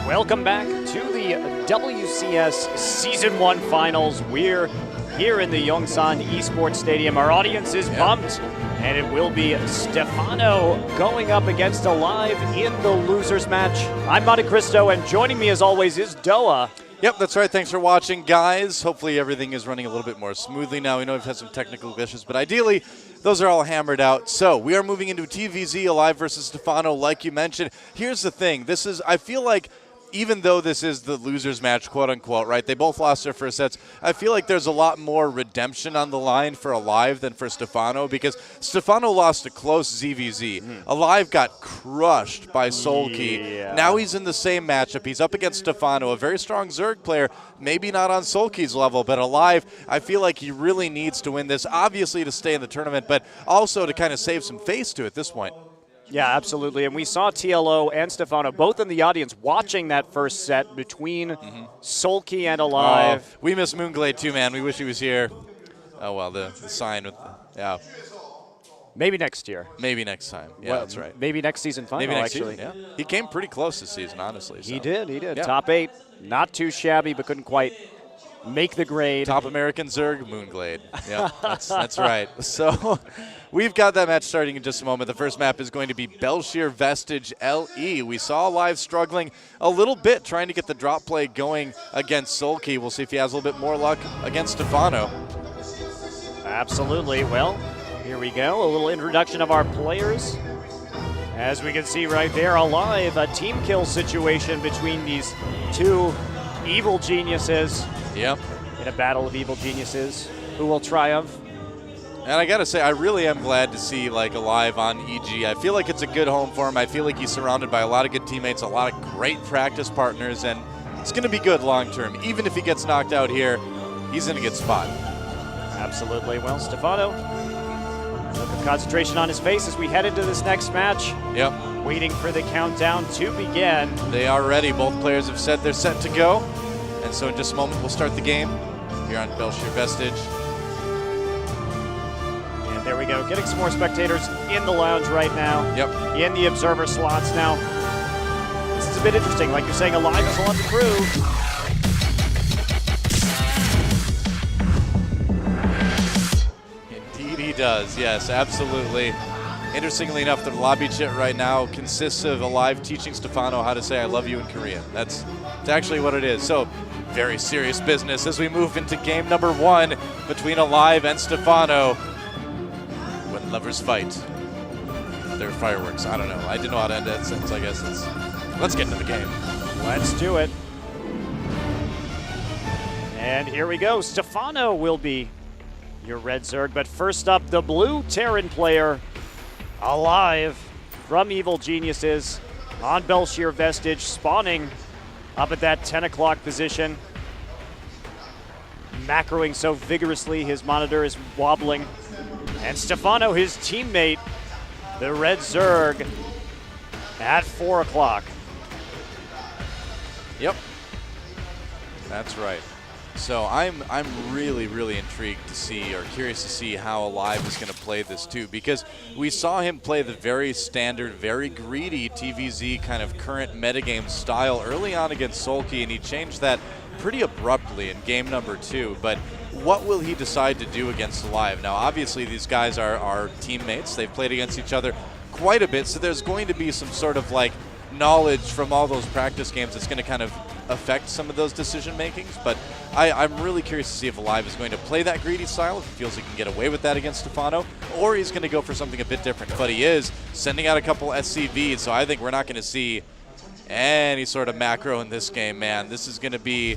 Welcome back to the WCS Season 1 Finals. We're here in the Yongsan Esports Stadium. Our audience is pumped, and it will be Stephano going up against Alive in the losers match. I'm Monte Cristo, and joining me as always is Doa. Yep, that's right. Thanks for watching, guys. Hopefully everything is running a little bit more smoothly now. We know we've had some technical glitches, but ideally, those are all hammered out. So we are moving into TVZ, Alive versus Stephano, like you mentioned. Here's the thing. I feel like, even though this is the losers match, quote unquote, right? They both lost their first sets. I feel like there's a lot more redemption on the line for Alive than for Stephano, because Stephano lost a close ZVZ. Alive got crushed by Solkey. Yeah. Now he's in the same matchup. He's up against Stephano, a very strong Zerg player, maybe not on Solkey's level, but Alive, I feel like he really needs to win this, obviously to stay in the tournament, but also to kind of save some face to at this point. Yeah, absolutely. And we saw TLO and Stephano both in the audience watching that first set between Solkey and Alive. We miss Moonglade too, man. We wish he was here. Oh, well, the sign with the, Maybe next year. Maybe next time. Yeah, Well, that's right. Maybe next season final, Maybe next actually. season, yeah. He came pretty close this season, honestly. So. He did. Yeah. Top 8, not too shabby, but couldn't quite make the grade. Top American Zerg, Moonglade. Yeah, that's right. So we've got that match starting in just a moment. The first map is going to be Belshir Vestige LE. We saw Alive struggling a little bit trying to get the drop play going against Solkey. We'll see if he has a little bit more luck against Stephano. Absolutely. Well, here we go. A little introduction of our players. As we can see right there, Alive, a team kill situation between these two evil geniuses. Yep. In a battle of evil geniuses. Who will triumph? And I got to say, I really am glad to see Alive on EG. I feel like it's a good home for him. I feel like he's surrounded by a lot of good teammates, a lot of great practice partners, and it's going to be good long term. Even if he gets knocked out here, he's in a good spot. Absolutely. Well, Stephano, look of concentration on his face as we head into this next match. Yep. Waiting for the countdown to begin. They are ready. Both players have said they're set to go. And so in just a moment, we'll start the game here on Belshir Vestige. And there we go. Getting some more spectators in the lounge right now. Yep. In the observer slots now. This is a bit interesting. Like you're saying, Alive has a lot to prove. Indeed he does. Yes, absolutely. Interestingly enough, the lobby chat right now consists of Alive teaching Stephano how to say I love you in Korean. That's actually what it is. So, very serious business as we move into game number 1 between Alive and Stephano. When lovers fight, they're fireworks. I don't know. I didn't know how to end that sentence. I guess let's get into the game. Let's do it. And here we go. Stephano will be your red Zerg, but first up, the blue Terran player, Alive from Evil Geniuses on Belshir Vestige, spawning up at that 10 o'clock position. Macroing so vigorously, his monitor is wobbling. And Stephano, his teammate, the red Zerg, at 4 o'clock. Yep. That's right. So I'm really, really intrigued to see, or curious to see, how Alive is going to play this too, because we saw him play the very standard, very greedy TVZ kind of current metagame style early on against Solkey, and he changed that pretty abruptly in game number 2. But what will he decide to do against Alive? Now, obviously, these guys are teammates. They've played against each other quite a bit, so there's going to be some sort of knowledge from all those practice games that's going to kind of affect some of those decision makings. But I'm really curious to see if Alive is going to play that greedy style, if he feels he can get away with that against Stephano, or he's going to go for something a bit different. But he is sending out a couple SCVs, so I think we're not going to see any sort of macro in this game, man. This is going to be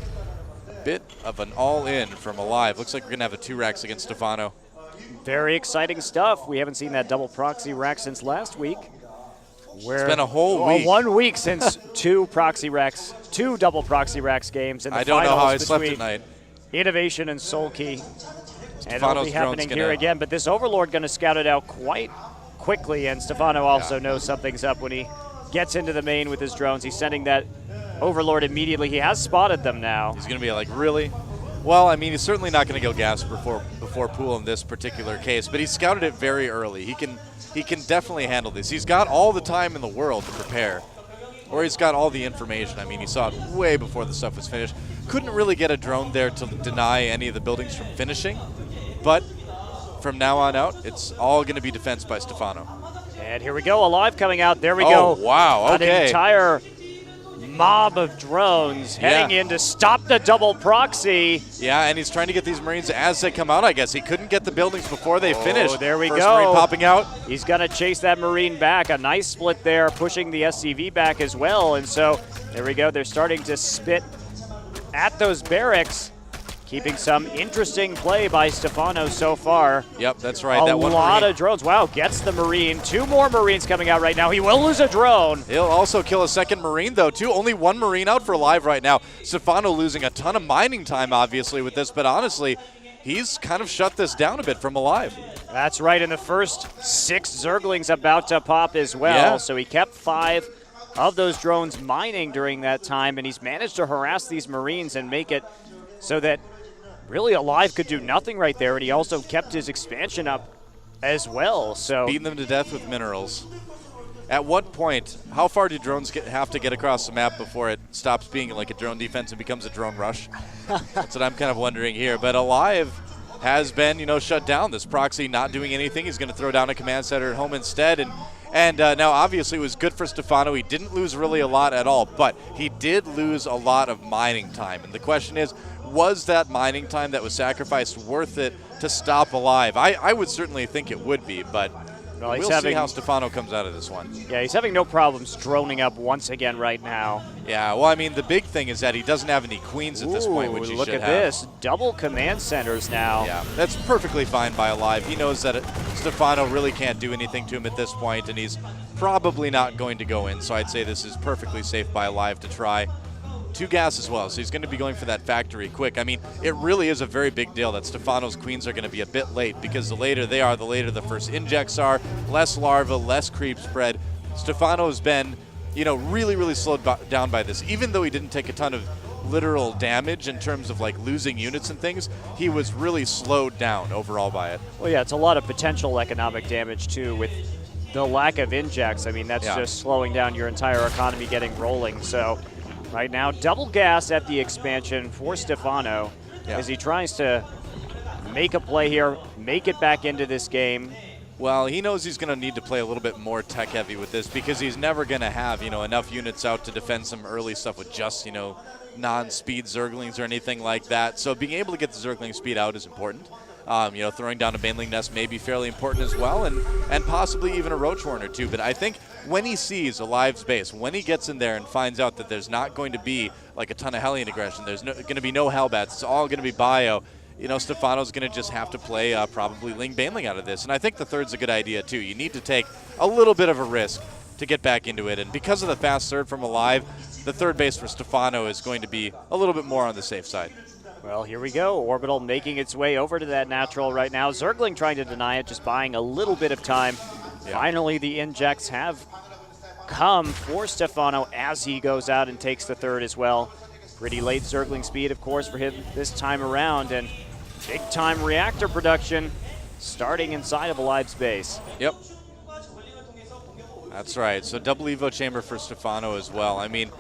a bit of an all-in from Alive. Looks like we're going to have a 2 racks against Stephano. Very exciting stuff. We haven't seen that double proxy rack since last week. It's been a whole week. 1 week since two double proxy racks games. In the I don't know how I finals slept between at night. Innovation and Solkey. And it'll Stefano's be happening drone's here again, but this Overlord going to scout it out quite quickly, and Stephano also knows something's up when he gets into the main with his drones. He's sending that Overlord immediately. He has spotted them now. He's going to be like, really? Well, I mean, he's certainly not going to go gas before pool in this particular case, but he scouted it very early. He can definitely handle this. He's got all the time in the world to prepare. or he's got all the information. I mean, he saw it way before the stuff was finished. Couldn't really get a drone there to deny any of the buildings from finishing, but from now on out, it's all going to be defense by Stephano. And here we go, Alive coming out. There we go. go. Wow, okay. An entire mob of drones heading in to stop the double proxy. Yeah, and he's trying to get these Marines as they come out, I guess. He couldn't get the buildings before they finished. There we First go. Marine popping out. He's going to chase that Marine back. A nice split there, pushing the SCV back as well. And so there we go. They're starting to spit at those barracks, keeping some interesting play by Stephano so far. Yep, that's right. A lot of drones. Wow, gets the Marine. 2 more Marines coming out right now. He will lose a drone. He'll also kill a second Marine, though, too. Only 1 Marine out for Alive right now. Stephano losing a ton of mining time, obviously, with this, but honestly, he's kind of shut this down a bit from Alive. That's right, and the first 6 Zerglings about to pop as well. Yeah. So he kept 5 of those drones mining during that time, and he's managed to harass these Marines and make it so that really Alive could do nothing right there, and he also kept his expansion up as well. So beating them to death with minerals. At what point, how far do drones have to get across the map before it stops being like a drone defense and becomes a drone rush? That's what I'm kind of wondering here. But Alive has been, shut down. This proxy not doing anything. He's going to throw down a command center at home instead. And now, obviously, it was good for Stephano. He didn't lose really a lot at all, but he did lose a lot of mining time. And the question is, was that mining time that was sacrificed worth it to stop Alive? I would certainly think it would be, but we'll see how Stephano comes out of this one. Yeah, he's having no problems droning up once again right now. Yeah, well, I mean, the big thing is that he doesn't have any queens at this point, which he should have. Look at this. Double command centers now. Yeah, that's perfectly fine by Alive. He knows that Stephano really can't do anything to him at this point, and he's probably not going to go in, so I'd say this is perfectly safe by Alive to try. 2 gas as well, so he's going to be going for that factory quick. I mean, it really is a very big deal that Stephano's queens are going to be a bit late, because the later they are, the later the first injects are, less larva, less creep spread. Stephano has been, really, really slowed down by this. Even though he didn't take a ton of literal damage in terms of like losing units and things, he was really slowed down overall by it. Well, yeah, it's a lot of potential economic damage too with the lack of injects. I mean, that's just slowing down your entire economy getting rolling. So right now, double gas at the expansion for Stephano as he tries to make a play here, make it back into this game. Well, he knows he's going to need to play a little bit more tech-heavy with this, because he's never going to have, enough units out to defend some early stuff with just, non-speed Zerglings or anything like that. So being able to get the Zergling speed out is important. Throwing down a Baneling Nest may be fairly important as well, and possibly even a Roach Horn or 2. But I think when he sees Alive's base, when he gets in there and finds out that there's not going to be like a ton of Hellion aggression, there's going to be no Hellbats, it's all going to be bio, Stephano's going to just have to play probably Ling Baneling out of this. And I think the third's a good idea too. You need to take a little bit of a risk to get back into it. And because of the fast third from Alive, the third base for Stephano is going to be a little bit more on the safe side. Well, here we go. Orbital making its way over to that natural right now. Zergling trying to deny it, just buying a little bit of time. Yeah. Finally, the injects have come for Stephano as he goes out and takes the third as well. Pretty late Zergling speed, of course, for him this time around, and big-time reactor production starting inside of Alive's base. Yep. That's right. So double Evo chamber for Stephano as well. I mean,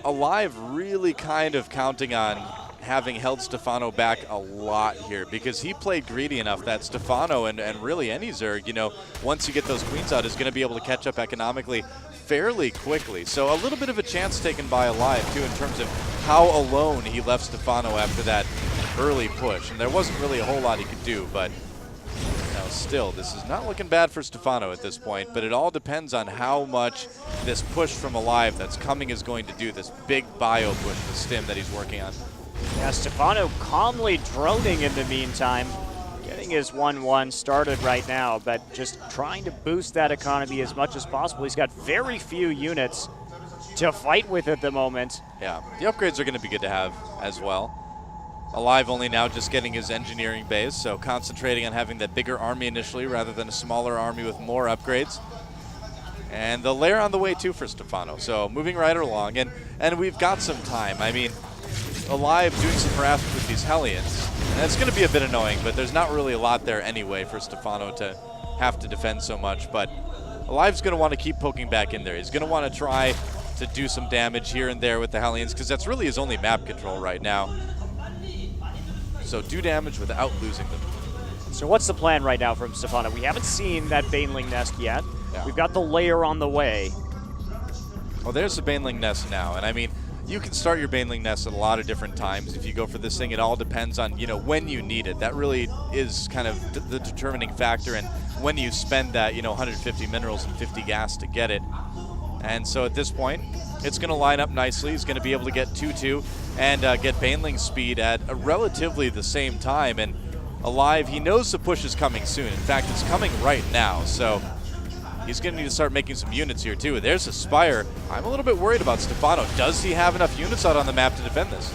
Alive really kind of counting on having held Stephano back a lot here, because he played greedy enough that Stephano and really any Zerg, once you get those queens out, is going to be able to catch up economically fairly quickly. So a little bit of a chance taken by Alive, too, in terms of how alone he left Stephano after that early push. And there wasn't really a whole lot he could do, but still, this is not looking bad for Stephano at this point, but it all depends on how much this push from Alive that's coming is going to do, this big bio push, the stim that he's working on. Yeah, Stephano calmly droning in the meantime, getting his 1-1 started right now, but just trying to boost that economy as much as possible. He's got very few units to fight with at the moment. Yeah, the upgrades are going to be good to have as well. Alive only now just getting his engineering base, so concentrating on having that bigger army initially rather than a smaller army with more upgrades. And the lair on the way too for Stephano, so moving right along, and we've got some time. I mean, Alive doing some harassment with these Hellions, and it's going to be a bit annoying, but there's not really a lot there anyway for Stephano to have to defend so much. But Alive's going to want to keep poking back in there. He's going to want to try to do some damage here and there with the Hellions, because that's really his only map control right now. So do damage without losing them. So what's the plan right now from Stephano? We haven't seen that Baneling nest yet. Yeah. We've got the layer on the way. Well, there's the Baneling nest now, and I mean, you can start your Baneling nest at a lot of different times. If you go for this thing, it all depends on, you know, when you need it. That really is kind of the determining factor, and when you spend that, you know, 150 minerals and 50 gas to get it. And so at this point, it's going to line up nicely. He's going to be able to get 2-2 and get Baneling speed at a relatively the same time. And Alive, he knows the push is coming soon. In fact, it's coming right now. So he's going to need to start making some units here too. There's a Spire. I'm a little bit worried about Stephano. Does he have enough units out on the map to defend this?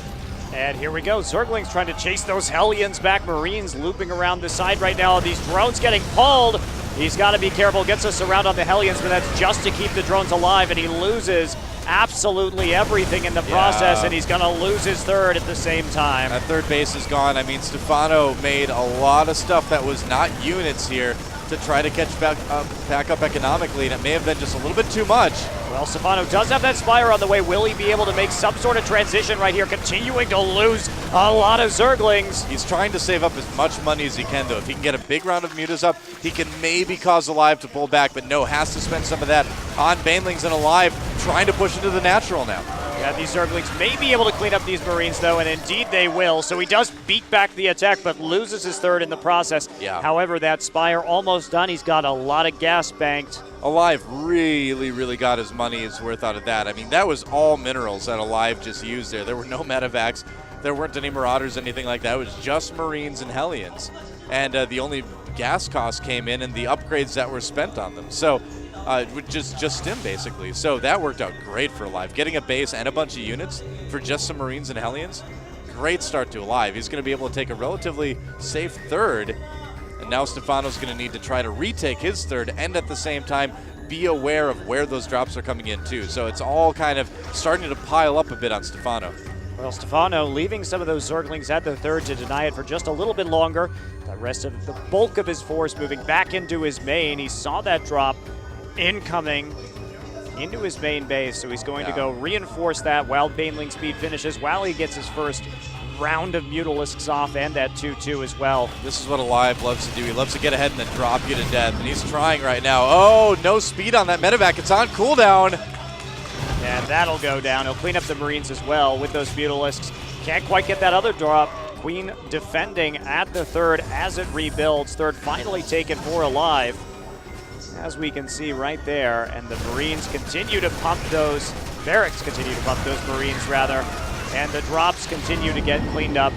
And here we go. Zergling's trying to chase those Hellions back. Marines looping around the side right now. These drones getting pulled. He's got to be careful. Gets us around on the Hellions, but that's just to keep the drones alive, and he loses absolutely everything in the process, and he's going to lose his third at the same time. That third base is gone. I mean, Stephano made a lot of stuff that was not units here to try to catch back up economically, and it may have been just a little bit too much. Well, Stephano does have that Spire on the way. Will he be able to make some sort of transition right here, continuing to lose a lot of Zerglings? He's trying to save up as much money as he can, though. If he can get a big round of mutas up, he can maybe cause Alive to pull back, but no, has to spend some of that on Banelings and Alive, trying to push into the natural now. Yeah, these Zerglings may be able to clean up these Marines, though, and indeed they will. So he does beat back the attack, but loses his third in the process. Yeah. However, that Spire almost done. He's got a lot of gas banked. Alive really got his money's worth out of that. I mean, that was all minerals that Alive just used there. There were no medevacs. There weren't any Marauders, anything like that. It was just Marines and Hellions. And the only gas cost came in and the upgrades that were spent on them. So just Stim, basically. So that worked out great for Alive. Getting a base and a bunch of units for just some Marines and Hellions, great start to Alive. He's going to be able to take a relatively safe third. And now Stephano's going to need to try to retake his third and at the same time be aware of where those drops are coming in too. So it's all kind of starting to pile up a bit on Stephano. Well, Stephano leaving some of those Zerglings at the third to deny it for just a little bit longer. The rest of the bulk of his force moving back into his main. He saw that drop incoming into his main base, so he's going to go reinforce that while Baneling speed finishes, while he gets his first round of Mutalisks off and that 2-2 as well. This is what Alive loves to do. He loves to get ahead and then drop you to death, and he's trying right now. Oh, no speed on that medevac. It's on cooldown. And that'll go down. He'll clean up the Marines as well with those Mutalisks. Can't quite get that other drop. Queen defending at the third as it rebuilds. Third finally taken for Alive, as we can see right there. And the Marines continue to pump those, barracks continue to pump those Marines rather. And the drops continue to get cleaned up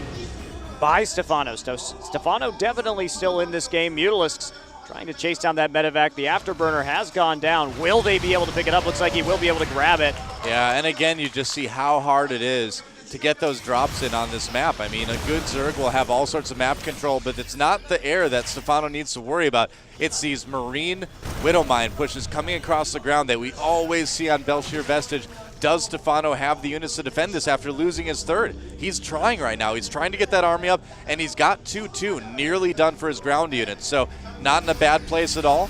by Stephano. So Stephano definitely still in this game. Mutalisks trying to chase down that medevac. The afterburner has gone down. Will they be able to pick it up? Looks like he will be able to grab it. Yeah, and again, you just see how hard it is to get those drops in on this map. I mean, a good Zerg will have all sorts of map control, but it's not the air that Stephano needs to worry about. It's these Marine Widowmine pushes coming across the ground that we always see on Belshir Vestige. Does Stephano have the units to defend this after losing his third? He's trying right now. He's trying to get that army up, and he's got 2-2, nearly done for his ground units. So not in a bad place at all,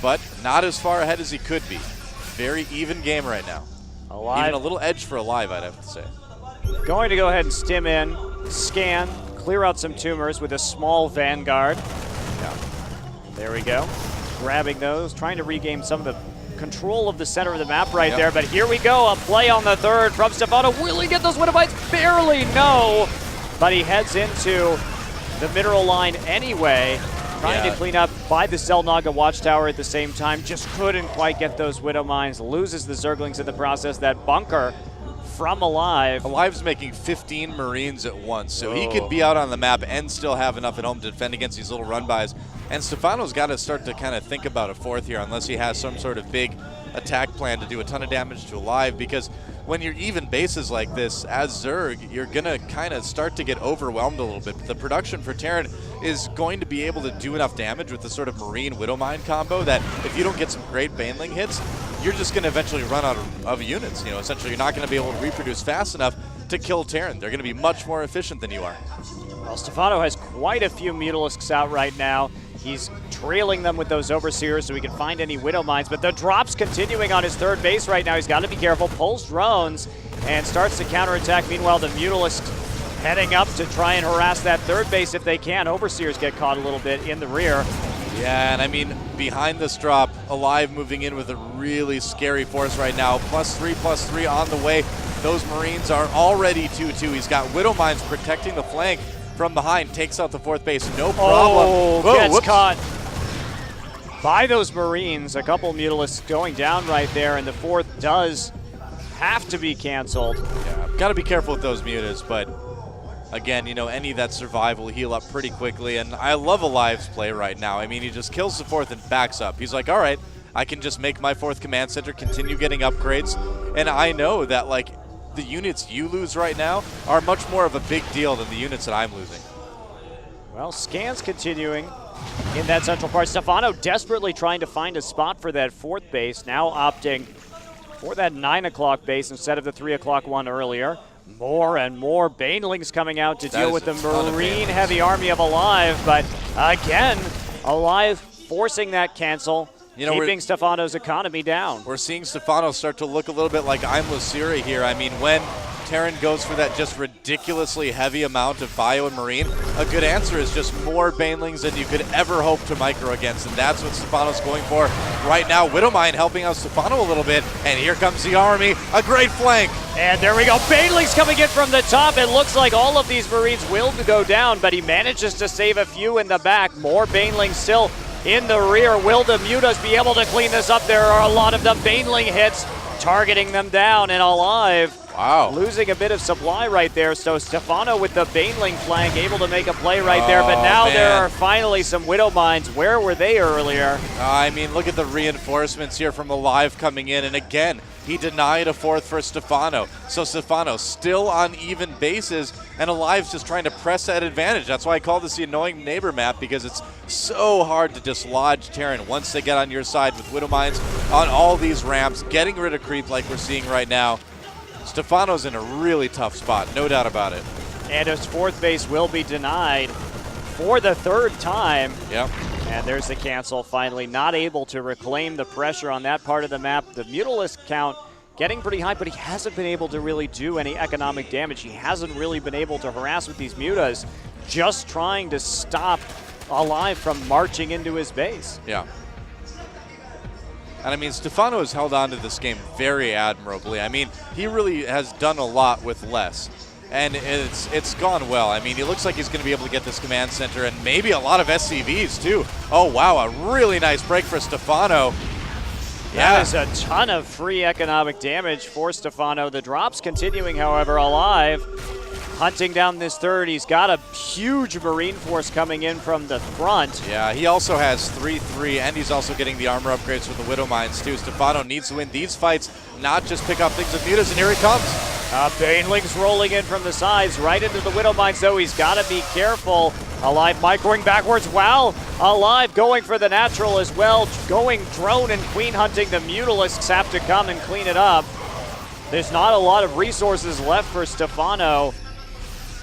but not as far ahead as he could be. Very even game right now. Alive. Even a little edge for Alive, I'd have to say. Going to go ahead and stim in, scan, clear out some tumors with a small Vanguard. Yeah. There we go. Grabbing those, trying to regain some of the control of the center of the map right there. But here we go, a play on the third from Stephano. Will he get those Widowites? Barely, no. But he heads into the mineral line anyway. Trying to clean up by the Zelnaga Watchtower at the same time. Just couldn't quite get those Widow Mines. Loses the Zerglings in the process. That bunker from Alive. Alive's making 15 Marines at once, so he could be out on the map and still have enough at home to defend against these little run-bys. And Stephano's got to start to kind of think about a fourth here, unless he has some sort of big attack plan to do a ton of damage to Alive, because when you're even bases like this, as Zerg, you're going to kind of start to get overwhelmed a little bit. The production for Terran is going to be able to do enough damage with the sort of Marine Widowmine combo that if you don't get some great Baneling hits, you're just going to eventually run out of units. You know, essentially, you're not going to be able to reproduce fast enough to kill Terran. They're going to be much more efficient than you are. Well, Stephano has quite a few Mutalisks out right now. He's trailing them with those Overseers so he can find any Widow Mines, but the drop's continuing on his third base right now. He's got to be careful, pulls drones, and starts to counterattack. Meanwhile, the Mutalist heading up to try and harass that third base if they can. Overseers get caught a little bit in the rear. Yeah, and I mean, behind this drop, Alive moving in with a really scary force right now. +3/+3 on the way. Those Marines are already 2-2. He's got Widow Mines protecting the flank from behind. Takes out the fourth base, no problem. Oh, whoa, gets whoops. caught by those Marines. A couple Mutalists going down right there, and the fourth does have to be canceled. Yeah, got to be careful with those mutas, but again, you know, any that survive will heal up pretty quickly, and I love Alive's play right now. I mean, he just kills the fourth and backs up. He's like, all right, I can just make my fourth command center, continue getting upgrades, and I know that, like, the units you lose right now are much more of a big deal than the units that I'm losing. Well, scans continuing in that central part. Stephano desperately trying to find a spot for that fourth base, now opting for that 9 o'clock base instead of the 3 o'clock one earlier. More and more Banelings coming out to deal with the Marine-heavy army of Alive, but again, Alive forcing that cancel, keeping Stephano's economy down. We're seeing Stephano start to look a little bit like I'm Lucira here. I mean, when Terran goes for that just ridiculously heavy amount of Bio and Marine, a good answer is just more Banelings than you could ever hope to micro against, and that's what Stephano's going for right now. Widowmine helping out Stephano a little bit, and here comes the army, a great flank. And there we go, Banelings coming in from the top. It looks like all of these Marines will go down, but he manages to save a few in the back. More Banelings still in the rear. Will the Mutas be able to clean this up? There are a lot of the Baneling hits targeting them down, and Alive losing a bit of supply right there. So Stephano with the Baneling flank able to make a play right there, but now there are finally some Widow Mines. Where were they earlier? I mean, look at the reinforcements here from Alive coming in, and again, he denied a fourth for Stephano. So Stephano still on even bases, and Alive's just trying to press that advantage. That's why I call this the annoying neighbor map, because it's so hard to dislodge Terran once they get on your side with Widow Mines on all these ramps, getting rid of creep like we're seeing right now. Stephano's in a really tough spot, no doubt about it. And his fourth base will be denied for the third time. Yep. And there's the cancel, finally not able to reclaim the pressure on that part of the map. The Mutalist count getting pretty high, but he hasn't been able to really do any economic damage. He hasn't really been able to harass with these Mutas, just trying to stop Alive from marching into his base. Yeah. And I mean, Stephano has held on to this game very admirably. I mean, he really has done a lot with less, and it's gone well. I mean, he looks like he's going to be able to get this command center and maybe a lot of SCVs too. Oh wow, a really nice break for Stephano. That is a ton of free economic damage for Stephano. The drops continuing, however, Alive hunting down this third. He's got a huge Marine force coming in from the front. Yeah, he also has 3-3, and he's also getting the armor upgrades with the Widow Mines too. Stephano needs to win these fights, not just pick up things with Mutas, and here he comes. Banelings rolling in from the sides, right into the Widow Mines, though. He's got to be careful. Alive microing backwards. Wow, Alive going for the natural as well. Going drone and queen hunting. The Mutalists have to come and clean it up. There's not a lot of resources left for Stephano.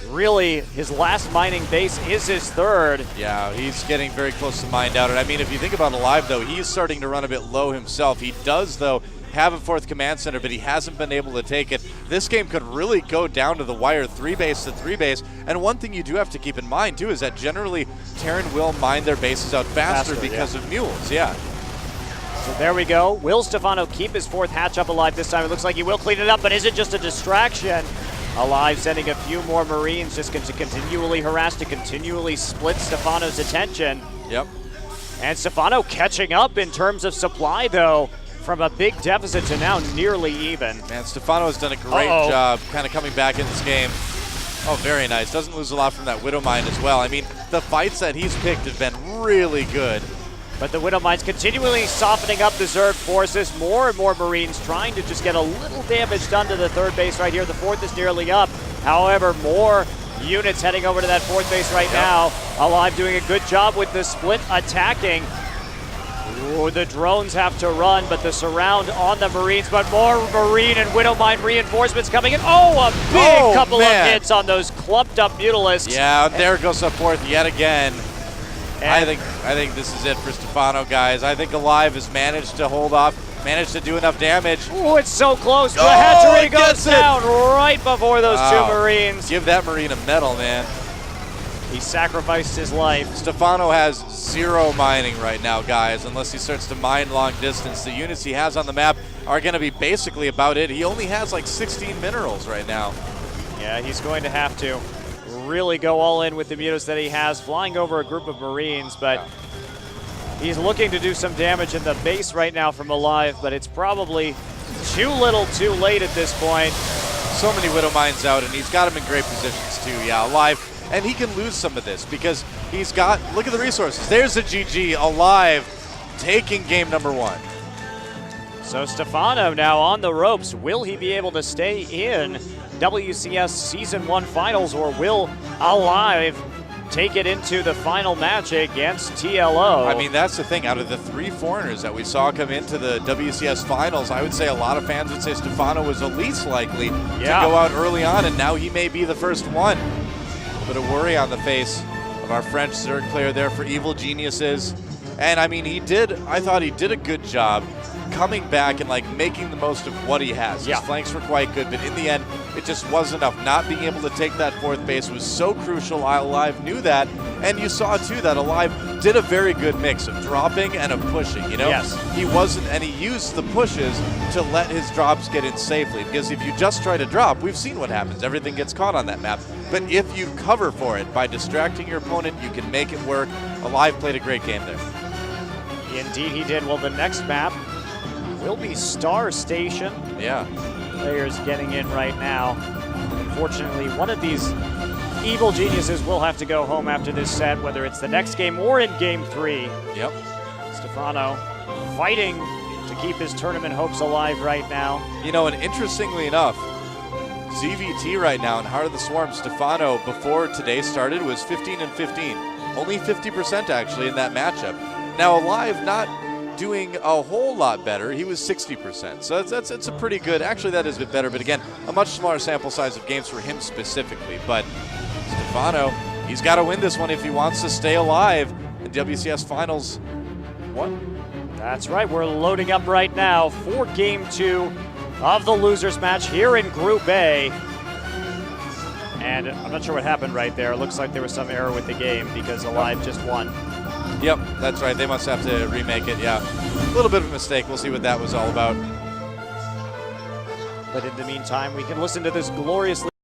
Really, his last mining base is his third. Yeah, he's getting very close to mined out. And I mean, if you think about Alive, though, he's starting to run a bit low himself. He does, though, have a fourth command center, but he hasn't been able to take it. This game could really go down to the wire, 3-base to 3-base. And one thing you do have to keep in mind, too, is that generally Terran will mine their bases out faster because of mules. Yeah. So there we go. Will Stephano keep his fourth hatch up alive this time? It looks like he will clean it up, but is it just a distraction? Alive sending a few more Marines just to continually harass, to continually split Stephano's attention. Yep. And Stephano catching up in terms of supply, though, from a big deficit to now nearly even. Man, Stephano has done a great job kind of coming back in this game. Oh, very nice. Doesn't lose a lot from that Widow Mine as well. I mean, the fights that he's picked have been really good. But the Widow Mine's continually softening up the Zerg forces. More and more Marines trying to just get a little damage done to the third base right here. The fourth is nearly up. However, more units heading over to that fourth base right now. Alive doing a good job with the split attacking. Ooh, the drones have to run, but the surround on the Marines. But more Marine and Widow Mine reinforcements coming in. Oh, a big couple of hits on those clumped up Mutalists. Yeah, there goes the fourth yet again. I think this is it for Stephano, guys. I think Alive has managed to hold off, managed to do enough damage. Oh, it's so close. The Oh, hatchery it goes gets it. down right before those two Marines. Give that Marine a medal, man. He sacrificed his life. Stephano has 0 mining right now, guys, unless he starts to mine long distance. The units he has on the map are going to be basically about it. He only has like 16 minerals right now. Yeah, he's going to have to really go all in with the mutos that he has, flying over a group of Marines, but he's looking to do some damage in the base right now from Alive, but it's probably too little too late at this point. So many Widow Mines out, and he's got him in great positions too. Yeah, Alive. And he can lose some of this because he's got, look at the resources. There's a GG, Alive, taking game number 1. So Stephano now on the ropes. Will he be able to stay in WCS Season 1 Finals, or will Alive take it into the final match against TLO? I mean, that's the thing. Out of the 3 foreigners that we saw come into the WCS Finals, I would say a lot of fans would say Stephano was the least likely to go out early on, and now he may be the first one. A bit of worry on the face of our French Zerg player there for Evil Geniuses. And I mean, I thought he did a good job coming back and like making the most of what he has. His flanks were quite good, but in the end, it just wasn't enough. Not being able to take that 4th base was so crucial. Alive knew that, and you saw too that Alive did a very good mix of dropping and of pushing, you know? Yes. He wasn't, and he used the pushes to let his drops get in safely, because if you just try to drop, we've seen what happens. Everything gets caught on that map. But if you cover for it by distracting your opponent, you can make it work. Alive played a great game there. Indeed he did. Well, the next map will be Star Station. Yeah. Players getting in right now. Unfortunately, one of these Evil Geniuses will have to go home after this set, whether it's the next game or in game 3. Yep. Stephano fighting to keep his tournament hopes alive right now. You know, and interestingly enough, ZVT right now in Heart of the Swarm, Stephano, before today started, was 15 and 15. Only 50% actually in that matchup. Now Alive not doing a whole lot better. He was 60%. So it's a pretty good, actually that is a bit better, but again, a much smaller sample size of games for him specifically. But Stephano, he's got to win this one if he wants to stay alive in WCS Finals 1. That's right, we're loading up right now for game 2 of the losers match here in Group A. And I'm not sure what happened right there. It looks like there was some error with the game because Alive just won. Yep, that's right. They must have to remake it, yeah. A little bit of a mistake. We'll see what that was all about. But in the meantime, we can listen to this gloriously